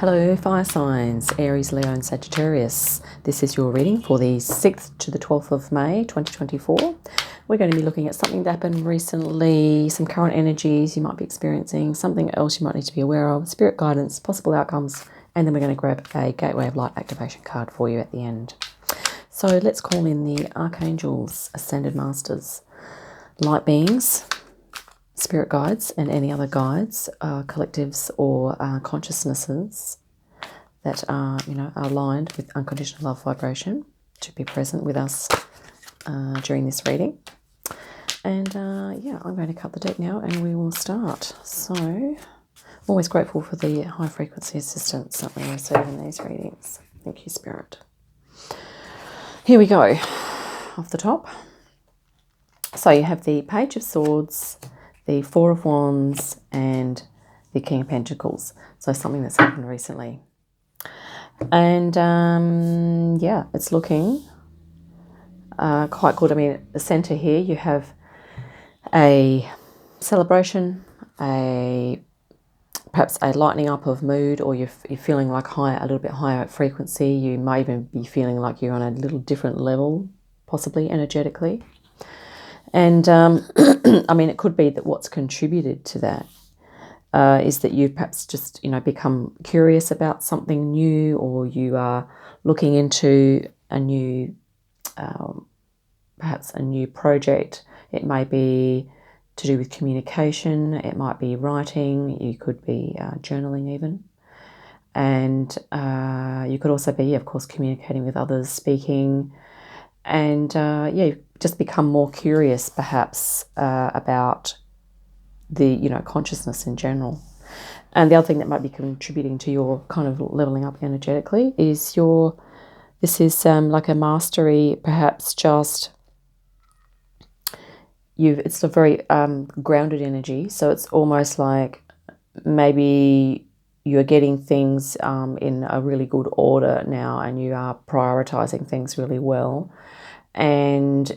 Hello, fire signs, Aries, Leo and Sagittarius. This is your reading for the 6th to the 12th of May, 2024. We're going to be looking at something that happened recently, some current energies you might be experiencing, something else you might need to be aware of, spirit guidance, possible outcomes, and then we're going to grab a Gateway of Light activation card for you at the end. So let's call in the Archangels, Ascended Masters, light beings, spirit guides and any other guides, collectives or consciousnesses that are, are aligned with unconditional love vibration to be present with us during this reading. And I'm going to cut the deck now and we will start. So I'm always grateful for the high frequency assistance that we receive in these readings. Thank you, Spirit. Here we go. Off the top. So you have the Page of Swords, the Four of Wands and the King of Pentacles. So something that's happened recently. And it's looking quite good. I mean, the center here you have a celebration, perhaps a lightening up of mood, or you're feeling like a little bit higher frequency. You might even be feeling like you're on a little different level, possibly energetically. And I mean, it could be that what's contributed to that is that you've perhaps just, become curious about something new, or you are looking into a new, perhaps a new project. It may be to do with communication. It might be writing. You could be journaling even. And you could also be, of course, communicating with others, speaking. And just become more curious perhaps about the consciousness in general. And the other thing that might be contributing to your kind of leveling up energetically is this is like a mastery, perhaps just it's a very grounded energy. So it's almost like maybe you're getting things in a really good order now, and you are prioritizing things really well. And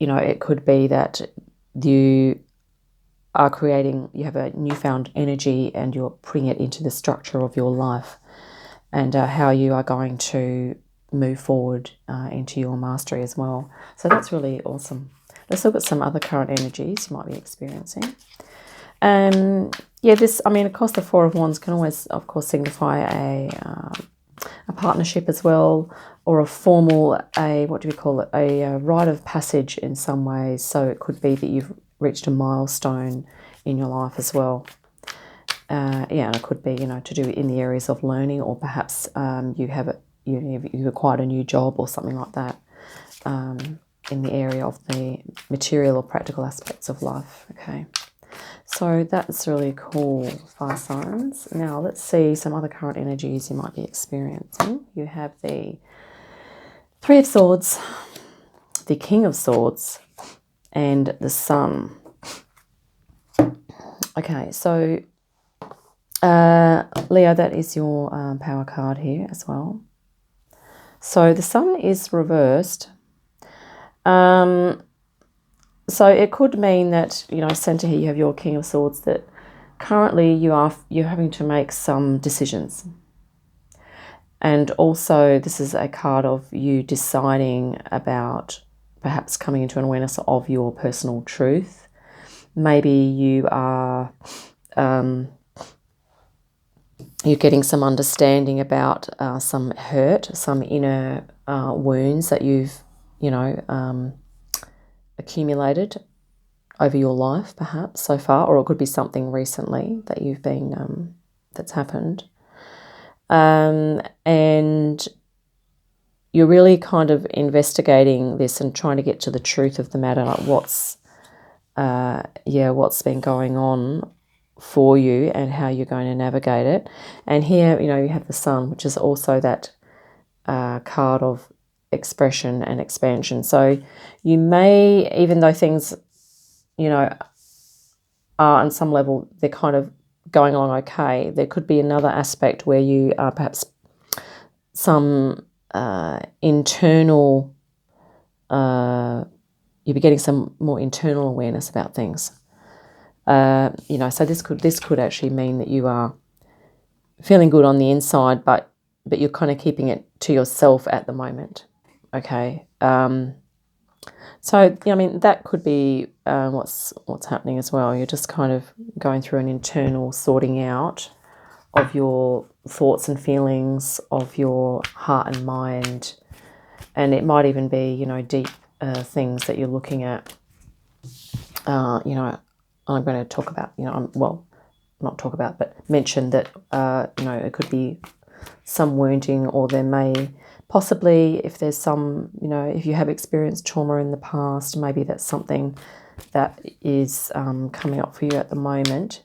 it could be that you have a newfound energy and you're putting it into the structure of your life and how you are going to move forward into your mastery as well. So that's really awesome. Let's look at some other current energies you might be experiencing. Of course, the Four of Wands can always, of course, signify a partnership as well, or a formal, a rite of passage in some ways. So it could be that you've reached a milestone in your life as well. And it could be, to do in the areas of learning, or perhaps you've acquired a new job or something like that in the area of the material or practical aspects of life. Okay. So that's really cool, fire signs. Now let's see some other current energies you might be experiencing. You have the Three of Swords, the King of Swords, and the Sun. Okay, so Leo, that is your power card here as well. So the Sun is reversed. So it could mean that, center here you have your King of Swords, that currently you're having to make some decisions. And also this is a card of you deciding about perhaps coming into an awareness of your personal truth. Maybe you are you're getting some understanding about some hurt, some inner wounds that you've accumulated over your life perhaps so far, or it could be something recently that you've been that's happened, and you're really kind of investigating this and trying to get to the truth of the matter, like what's been going on for you and how you're going to navigate it. And here you have the Sun, which is also that card of expression and expansion. So you may, even though things are on some level they're kind of going along okay, there could be another aspect where you are perhaps some internal you'll be getting some more internal awareness about things. So this could actually mean that you are feeling good on the inside, but you're kind of keeping it to yourself at the moment. Okay. So, I mean, that could be what's happening as well. You're just kind of going through an internal sorting out of your thoughts and feelings, of your heart and mind. And it might even be, you know, deep things that you're looking at. You know, I'm going to talk about, you know, not talk about, but mention that, you know, it could be some wounding, or there may possibly, if there's some, you know, if you have experienced trauma in the past, maybe that's something that is coming up for you at the moment.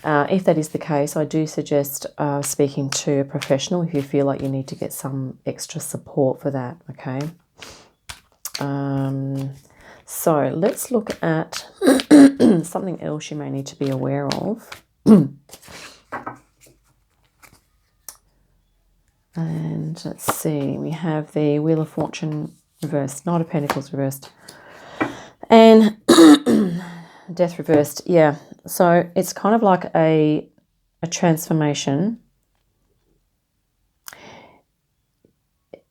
If that is the case, I do suggest speaking to a professional if you feel like you need to get some extra support for that, okay? So let's look at something else you may need to be aware of. And let's see, we have the Wheel of Fortune reversed, Knight of Pentacles reversed, and Death reversed. Yeah, so it's kind of like a transformation.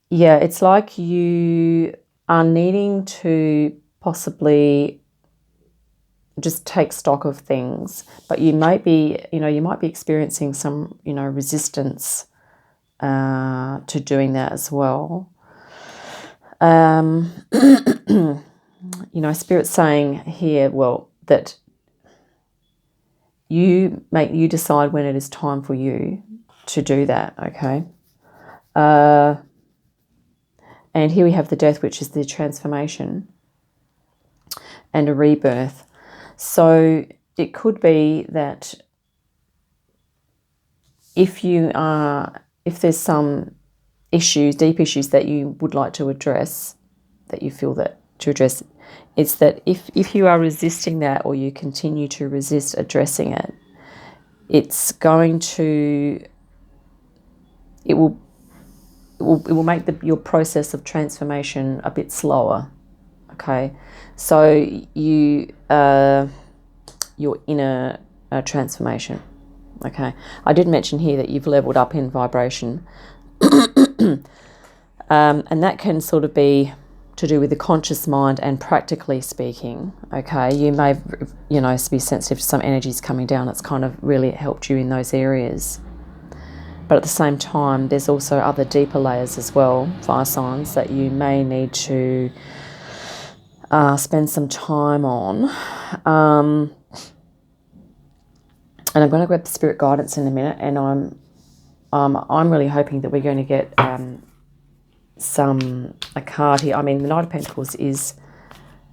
Yeah, it's like you are needing to possibly just take stock of things, but you might be, you know, you might be experiencing some, you know, resistance to doing that as well. You know, Spirit's saying here, well, that you decide when it is time for you to do that, okay? And here we have the Death, which is the transformation and a rebirth. So it could be that if there's some issues, deep issues that you would like to address, that you feel that to address, it's that if you are resisting that, or you continue to resist addressing it, it's going to, it will make your process of transformation a bit slower, okay? So you're in a transformation, okay? I did mention here that you've leveled up in vibration. And that can sort of be to do with the conscious mind, and practically speaking, okay, you may, you know, be sensitive to some energies coming down. It's kind of really helped you in those areas. But at the same time, there's also other deeper layers as well, fire signs, that you may need to spend some time on. And I'm going to grab the spirit guidance in a minute, and I'm really hoping that we're going to get a card here. I mean, the Knight of Pentacles is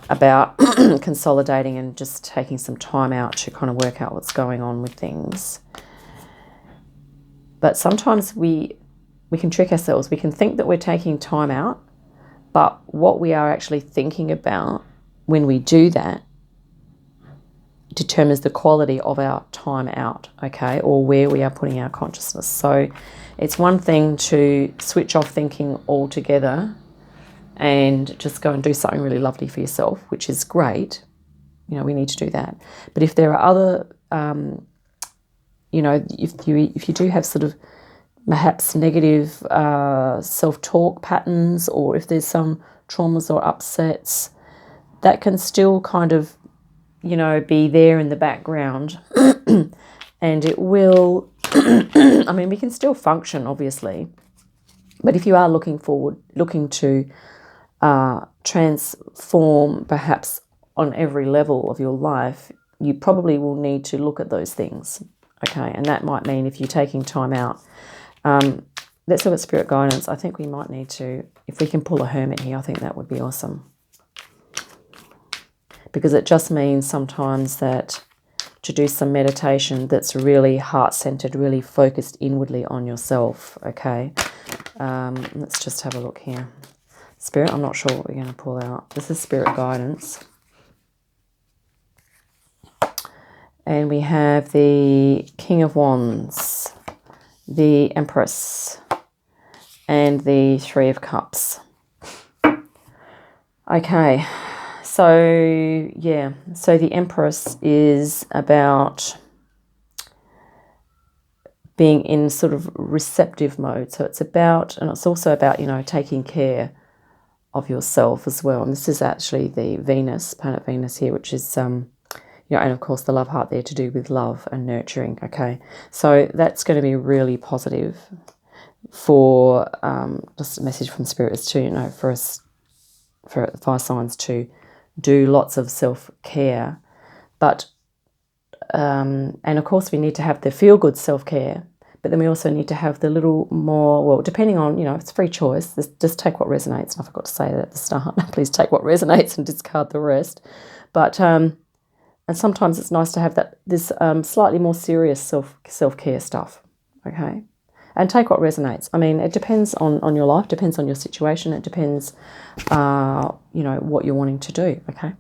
about consolidating and just taking some time out to kind of work out what's going on with things. But sometimes we can trick ourselves. We can think that we're taking time out, but what we are actually thinking about when we do that determines the quality of our time out, okay, or where we are putting our consciousness. So it's one thing to switch off thinking altogether and just go and do something really lovely for yourself, which is great. You know, we need to do that. But if there are other, you know, if you do have sort of perhaps negative self-talk patterns, or if there's some traumas or upsets, that can still kind of, you know, be there in the background. And it will, I mean, we can still function, obviously. But if you are looking to transform perhaps on every level of your life, you probably will need to look at those things, okay? And that might mean if you're taking time out, let's look at spirit guidance. I think we might need to, if we can pull a hermit here, I think that would be awesome. Because it just means sometimes that to do some meditation that's really heart-centered, really focused inwardly on yourself, okay? Let's just have a look here. Spirit, I'm not sure what we're going to pull out. This is spirit guidance. And we have the King of Wands, the Empress, and the Three of Cups. Okay, so yeah, so the Empress is about being in sort of receptive mode. So it's about, and it's also about, you know, taking care of yourself as well. And this is actually the Venus, planet Venus here, which is, you know, and of course the love heart there to do with love and nurturing, okay? So that's going to be really positive for, just a message from Spirit is to, you know, for us, for fire signs to do lots of self-care. But, and of course we need to have the feel-good self-care, but then we also need to have the little more, well, depending on, you know, it's free choice. Just take what resonates. And I forgot to say that at the start. Please take what resonates and discard the rest. But, and sometimes it's nice to have that, this slightly more serious self-care stuff, okay? And take what resonates. I mean, it depends on your life, depends on your situation. It depends, you know, what you're wanting to do, okay?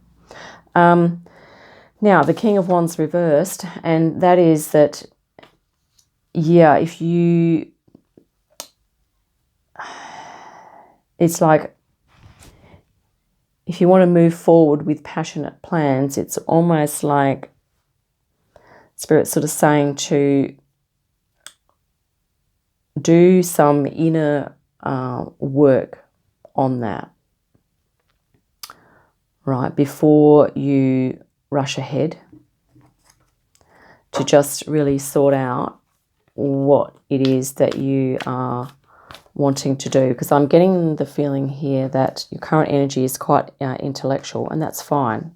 Now, the King of Wands reversed, and that is that, yeah, if you, it's like, if you want to move forward with passionate plans, it's almost like Spirit's sort of saying to do some inner work on that, right, before you rush ahead, to just really sort out what it is that you are wanting to do. Because I'm getting the feeling here that your current energy is quite intellectual, and that's fine.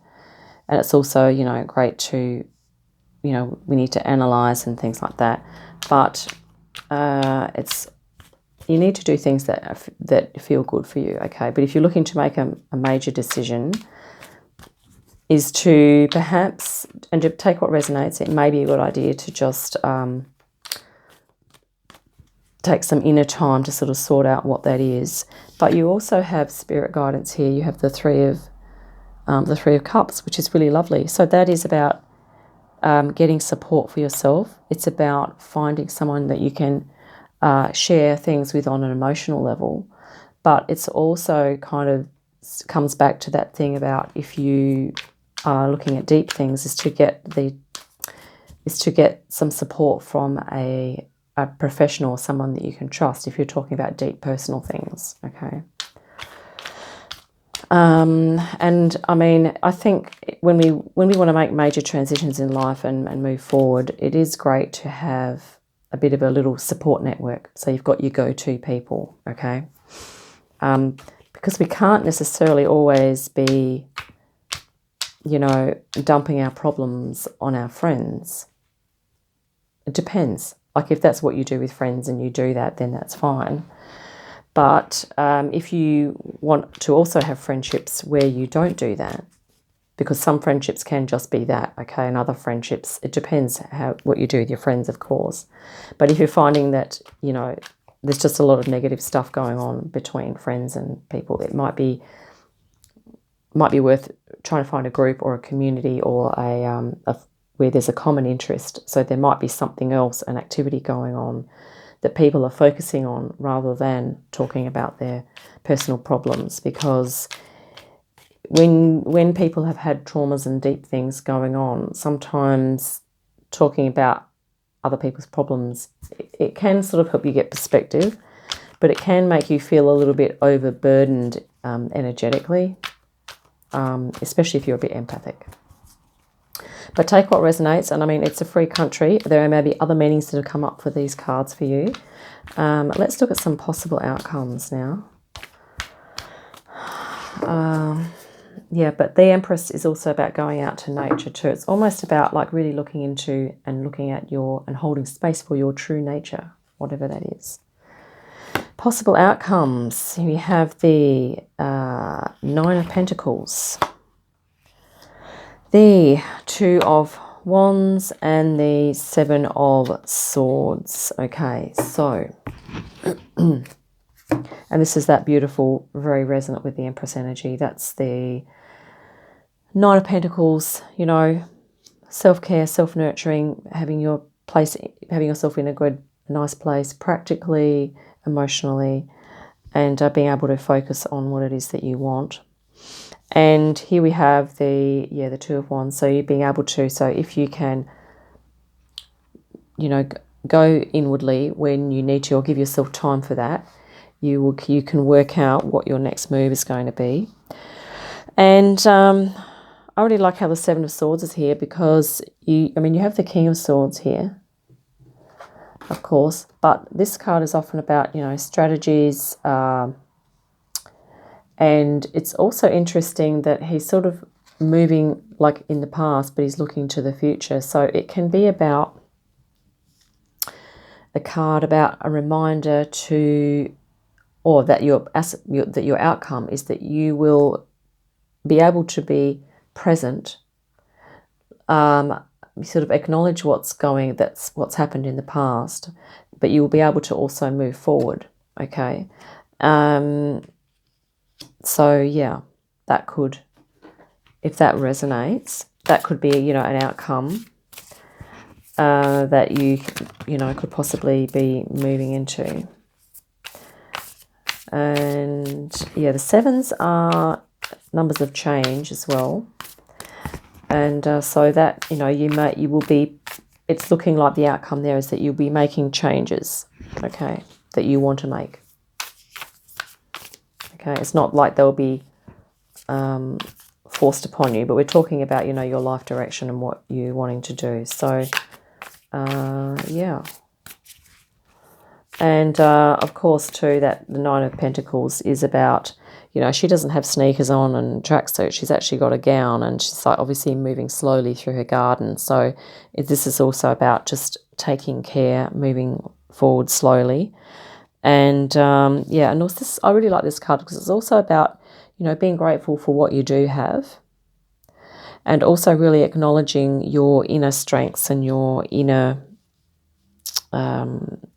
And it's also, you know, great to, you know, we need to analyze and things like that. But it's, you need to do things that feel good for you, okay? But if you're looking to make a major decision, is to perhaps, and to take what resonates, it may be a good idea to just take some inner time to sort of sort out what that is. But you also have Spirit guidance here. You have the Three of Cups, which is really lovely. So that is about getting support for yourself. It's about finding someone that you can share things with on an emotional level. But it's also kind of comes back to that thing about, if you are looking at deep things, is to get some support from a professional, someone that you can trust, if you're talking about deep personal things, okay? And I mean, I think when we want to make major transitions in life and move forward, it is great to have a bit of a little support network. So you've got your go-to people, okay? Because we can't necessarily always be, you know, dumping our problems on our friends. It depends. Like, if that's what you do with friends and you do that, then that's fine. But if you want to also have friendships where you don't do that, because some friendships can just be that, okay, and other friendships, it depends what you do with your friends, of course. But if you're finding that, you know, there's just a lot of negative stuff going on between friends and people, it might be worth trying to find a group or a community or where there's a common interest. So there might be something else, an activity going on that people are focusing on, rather than talking about their personal problems. Because when people have had traumas and deep things going on, sometimes talking about other people's problems, it can sort of help you get perspective, but it can make you feel a little bit overburdened energetically, especially if you're a bit empathic. But take what resonates, and I mean, it's a free country. There may be other meanings that have come up for these cards for you. Let's look at some possible outcomes now. Yeah, but the Empress is also about going out to nature too. It's almost about like really looking into and looking at and holding space for your true nature, whatever that is. Possible outcomes. We have the Nine of Pentacles, the Two of Wands, and the Seven of Swords. Okay, so, and this is that beautiful, very resonant with the Empress energy. That's the Nine of Pentacles, you know, self-care, self-nurturing, having yourself in a nice place, practically, emotionally, and being able to focus on what it is that you want. And here we have the Two of Wands. So you being able to, so if you can, you know, go inwardly when you need to, or give yourself time for that. You can work out what your next move is going to be. And I really like how the Seven of Swords is here, because you have the King of Swords here, of course, but this card is often about, strategies, and it's also interesting that he's sort of moving like in the past, but he's looking to the future. So it can be about a card about a reminder to, or that your outcome is that you will be able to be present, sort of acknowledge what's happened in the past, but you will be able to also move forward. Okay. So yeah, that could, if that resonates, that could be, an outcome that you could possibly be moving into. And yeah, the sevens are numbers of change as well. And so that, you will be, it's looking like the outcome there is that you'll be making changes, okay, that you want to make. Okay, it's not like they'll be forced upon you, but we're talking about, your life direction and what you're wanting to do. So, yeah. And, of course, too, that the Nine of Pentacles is about, she doesn't have sneakers on and tracksuit. She's actually got a gown, and she's like obviously moving slowly through her garden. So this is also about just taking care, moving forward slowly. And, yeah, and also I really like this card because it's also about, being grateful for what you do have, and also really acknowledging your inner strengths and your inner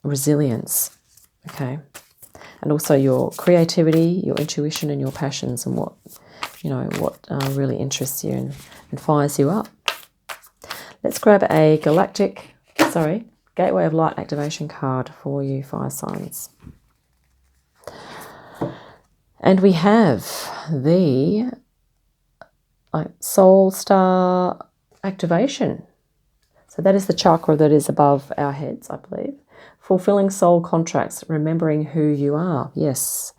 resilience, okay? And also your creativity, your intuition, and your passions, and what really interests you and fires you up. Let's grab a Gateway of Light activation card for you, fire signs. And we have the Soul Star activation. So that is the chakra that is above our heads, I believe. Fulfilling soul contracts, remembering who you are. Yes.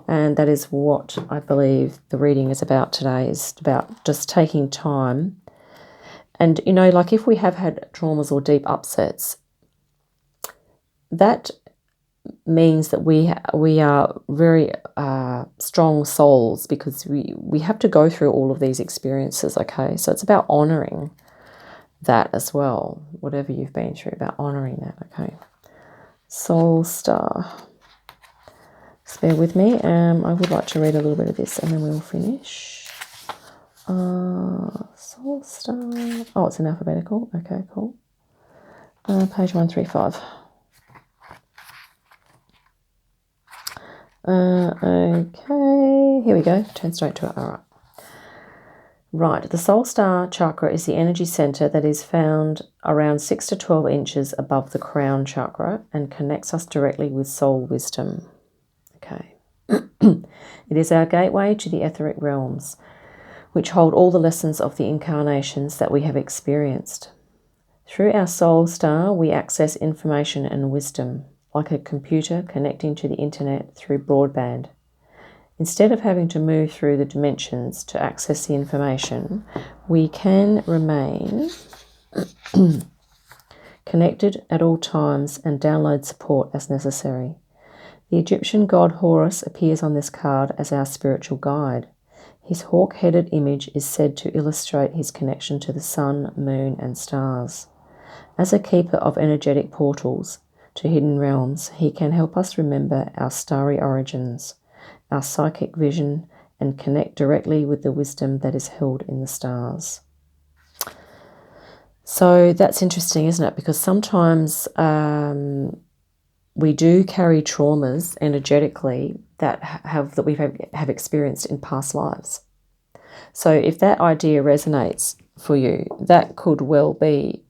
And that is what I believe the reading is about today, is about just taking time. And, like if we have had traumas or deep upsets, that means that we are very strong souls, because we have to go through all of these experiences, okay? So it's about honouring that as well, whatever you've been through, about honouring that, okay? Soul Star. Just bear with me. I would like to read a little bit of this and then we'll finish. Soul Star. Oh, it's in alphabetical. Okay, cool. Page 135. Okay, here we go. Turn straight to it. All right. Right, the Soul Star chakra is the energy center that is found around 6 to 12 inches above the crown chakra and connects us directly with soul wisdom. Okay. It is our gateway to the etheric realms, which hold all the lessons of the incarnations that we have experienced. Through our Soul Star, we access information and wisdom, like a computer connecting to the internet through broadband. Instead of having to move through the dimensions to access the information, we can remain connected at all times and download support as necessary. The Egyptian god Horus appears on this card as our spiritual guide. His hawk-headed image is said to illustrate his connection to the sun, moon, and stars. As a keeper of energetic portals to hidden realms, he can help us remember our starry origins, our psychic vision, and connect directly with the wisdom that is held in the stars. So that's interesting, isn't it? Because sometimes we do carry traumas energetically that we have experienced in past lives. So if that idea resonates for you, that could well be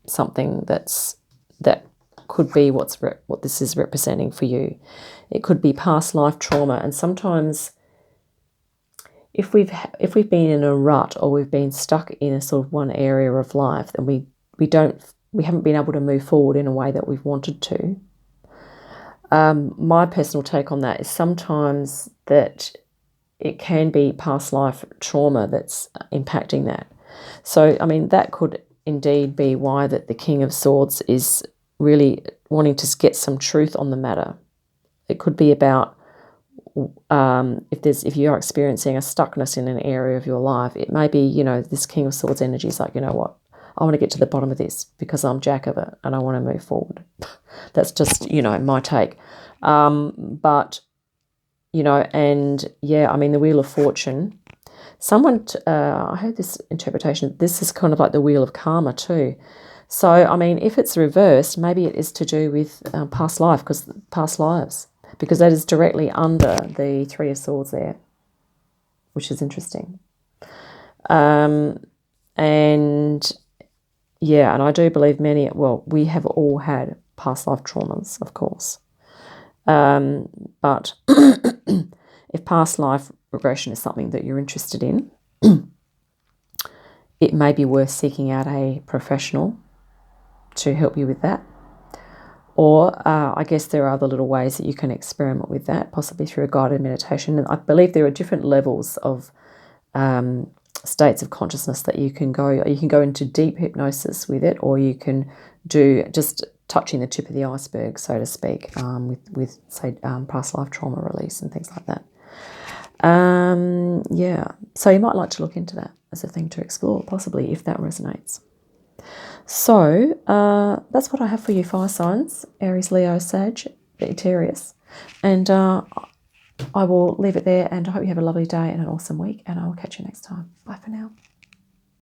something that could be what this is representing for you. It could be past life trauma, and sometimes if we've been in a rut or we've been stuck in a sort of one area of life, then we don't we haven't been able to move forward in a way that we've wanted to. My personal take on that is sometimes that it can be past life trauma that's impacting that. So, I mean, that could indeed be why that the King of Swords is really wanting to get some truth on the matter. It could be about if you are experiencing a stuckness in an area of your life, it may be, you know, this King of Swords energy is like, you know what, I want to get to the bottom of this because I'm jack of it and I want to move forward. That's just, you know, my take. But, you know, and yeah, I mean, the Wheel of Fortune, I heard this interpretation, this is kind of like the Wheel of Karma too. So, I mean, if it's reversed, maybe it is to do with past lives, because that is directly under the Three of Swords there, which is interesting. And yeah, and I do believe we have all had past life traumas, of course. But if past life regression is something that you're interested in, it may be worth seeking out a professional to help you with that. Or I guess there are other little ways that you can experiment with that, possibly through a guided meditation. And I believe there are different levels of states of consciousness that you can go. You can go into deep hypnosis with it, or you can do just touching the tip of the iceberg, so to speak, with say, past life trauma release and things like that. Yeah, so you might like to look into that as a thing to explore, possibly, if that resonates. So that's what I have for you, fire signs, Aries, Leo, Sagittarius. And I will leave it there, and I hope you have a lovely day and an awesome week, and I will catch you next time. Bye for now.